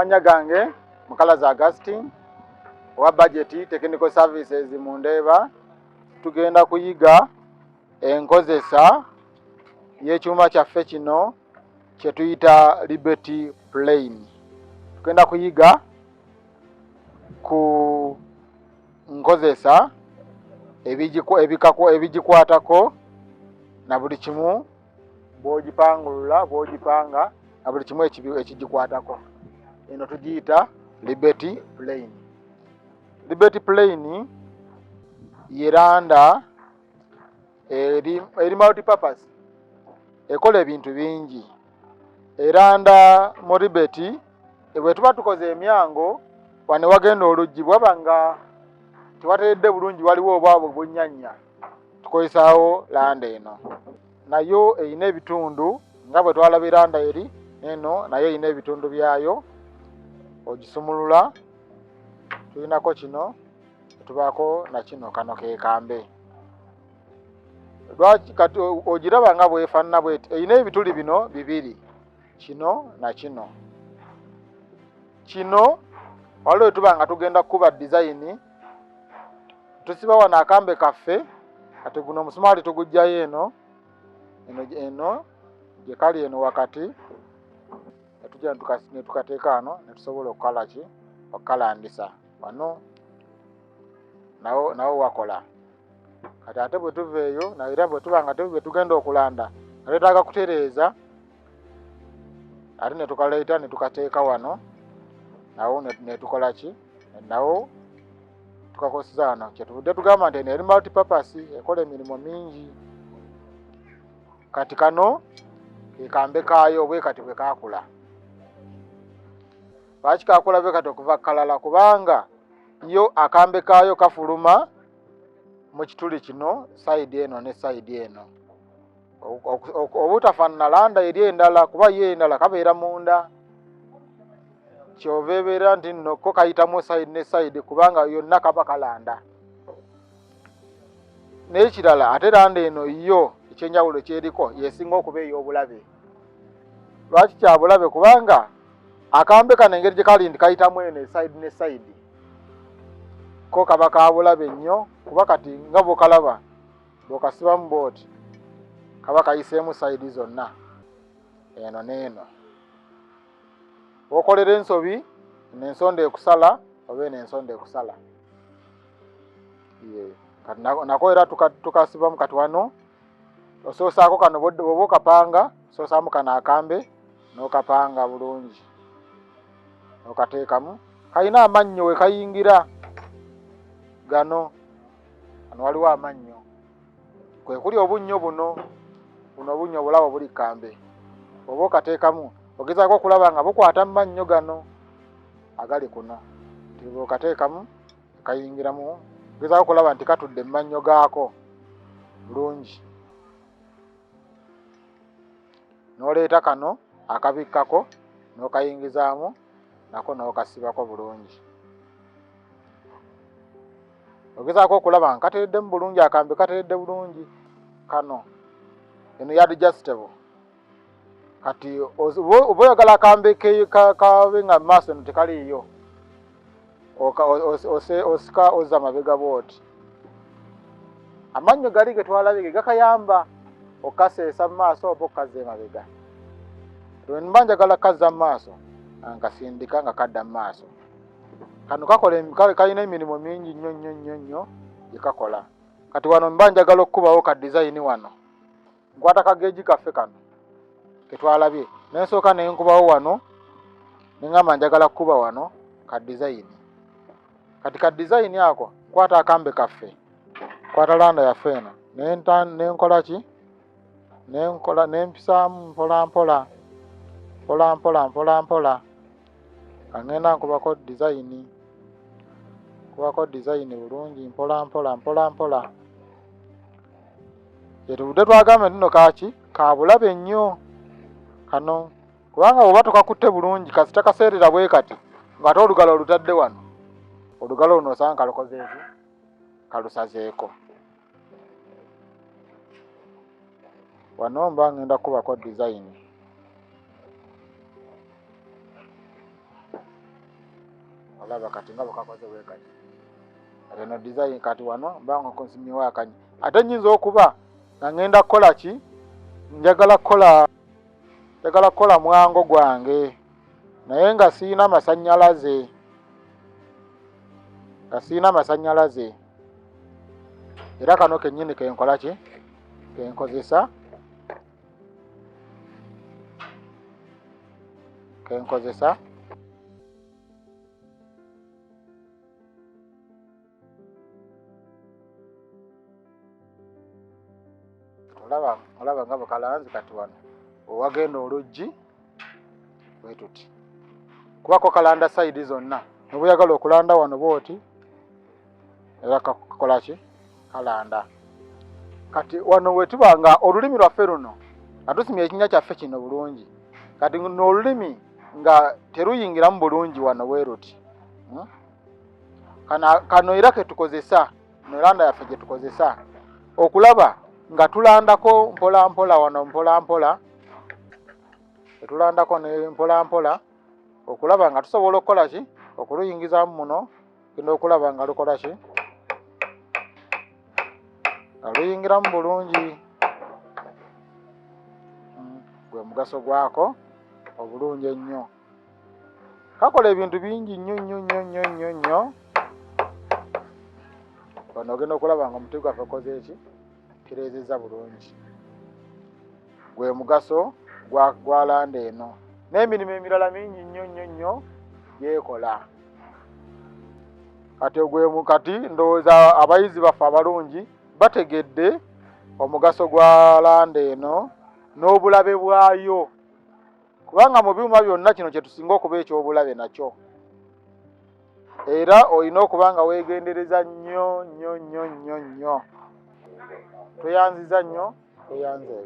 Amanya gange Mukalazi Augustine wa budget technical services mu Ndeeba. Tugenda kuyiga enkozesa y'ekyuma kyaffe kino kye tuyita Rabbet Plane. Tugenda kuyiga ku nkozesa ebigikwatako na buli kimu bw'ogipangulula bw'ogipanga na buli kimu ekigikwatako. Eno tugiyita Rabbet Plane. Rabbet Plane yeranda eri multipurpose, ekola ebintu bingi. Eranda mu Rabbet bwe tuba tukoze emyango wane wagenda oluggi bwaba nga tewateredde bulungi waliwo obwabwe bunnyanya, tukozesaawo landa eno. Nayo eyina ebitundu nga bwe twalaba landa eri eno, nayo eyina ebitundu byayo. Ogisumulula, tulinako kino, tubaako na kino, kano ke kambe. Lwaki kati ogiraba nga bwefaanana bweti, eyina ebituli bino bibiri, kino na kino. Kino waliwo tuba nga tugenda kukuba design, tusiba wano akambe kaffe, kati guno omusumaali tugujjayo eno gye kali eno wakati, netujja ne tukateeka wano ne tusobola okukola ki, okukalandisa wano nawo wakola. Kati ate bwe tuva eyo era bwe tuba nga bwe tugenda okulanda twetaaga kutereeza, ate ne tukaleeta ne tukateeka wano nawo ne tukola ki, nawo tukakoseza wano. Kyetuvudde tugamba nti eno eri multipurpose, ekola emirimu mingi. Kati kano ke kambe kaayo bwe kati bwe kaakula. Lwaki kaakula bwe kati okuva kalala? Kubanga yo akambe kaayo kafuluma mu kituli kino side eno ne side eno, obutafaanana landa eri endala, kuba ye endala kabeera munda. Kyova ebeera nti nno ko kayitamu side ne side kubanga yonna kaba kalanda. N'ekirala ate landa eno yo ekyenjawulo kyeriko yesinga okuba ey'obulabe. Lwaki kya bulabe? Kubanga akambe kano engeri gye kali nti kayitamu eno side ne side, ko kaba ka bulabe nnyo, kuba kati nga bw'okalaba bw'okasibamu booti kaba kayiseemu side zonna, eno n'eno. Okolera ensobi n'ensonda ekusala oba eno ensonda ekusala. Kati nako era tukasibamu kati wano. Osoosaako kano bw'oba okapanga, osoosaamu kano akambe n'okapanga bulungi, okateekamu. Kalina amannyo we kayingira gano waliwo amannyo, kwe kuli obunnyo buno obunnyo obulabo buli kambe. Oba okateekamu ogezaako okulaba nga bukwata mu mannyo gano agali kuno, nti okateekamu kayingiramu, ogezaako okulaba nti katudde mu mannyo gaako bulungi. N'oleeta kano akabikkako n'okayingizaamu, nako n'okasibako bulungi. Ogezaako okulaba nga katereddemu bulungi, akambe kateredde bulungi. Kano eno ya adjustable. Kati oba oyagala akambe kabe nga maaso eno tekaliiyo, osika ozza amabega bwoti. Amannyo gali ge twalabye ge gakayamba okaseesa mu maaso oba okazza emabega. Lwe mba njagala kazza mu maaso nkasindika nga kadda mu maaso. Kano kalina emirimu mingi nnyo gye kakola. Kati wano mba njagala okukubawo ka design wano. Nkwata kageegi kaffe kano ke twalabye, n'ensooka ne nkubawo wano, ne ngamba njagala kukuba wano ka design. Kati ka design ako nkwata akambe kaffe, nkwata landa yaffe eno, nenkola ki? Nempisaamu mpola mpola ngenda nkubako design bulungi mpola mpola. Kyetuvudde twagamba nti nno kaaki ka bulabe nnyo kano, kubanga bw'oba tokakutte bulungi kasita kaseerera bwe kati ng'ate olugalo olutadde wano, olugalo luno osanga kalukozeeki, kalusazeeko. Wano mba ngenda kubako design. olaba kati nga bwekakoze bwekati eno design kati wano mba nga konsimyewo akanyi ate nnyinza okuba nga ngenda kukola ki njagala kukola mwango gwange naye nga siina masannyalaze era kano kennyini kenkola ki kenkozesa olaba nga bukalanzi kati wano owagenda oluggi bwe tuti kubako kalanda sayidi zonna nebuyagala okulanda wano bwoti era kakola ki kalanda kati wano wetuba nga olulimi lwaffe luno atusimya ekinya kyaffe kino bulungi kati n'olulimi nga teruyingiramu bulungi wano bwe ruti kano era ketukozesa nelanda yaffe gyetukozesa okulaba nga tulandako mpola wano mpola tulandako ne mpola okulaba nga tusobola okukola ki okuluyingizamu muno kino okulaba nga lukola ki nga luyingiramu bulungi gwe mugaso gwako obulungi ennyo kakola ebintu bingi nnyo wano ogenda okulaba nga omuti gwaffe okoze eki kireezezza bulungi gwe mugaso gwa landa eno n'emirimu emirala mingi nnyo yekola kati ndowooza abayizi baffe abalungi bategedde omugaso gwa landa eno n'obulabe bwayo kubanga mu byuma byonna kino kye tusinga okuba eky'obulabe nakyo era olina okuba nga weegendereza nnyo tweyanziza nnyo tweyanze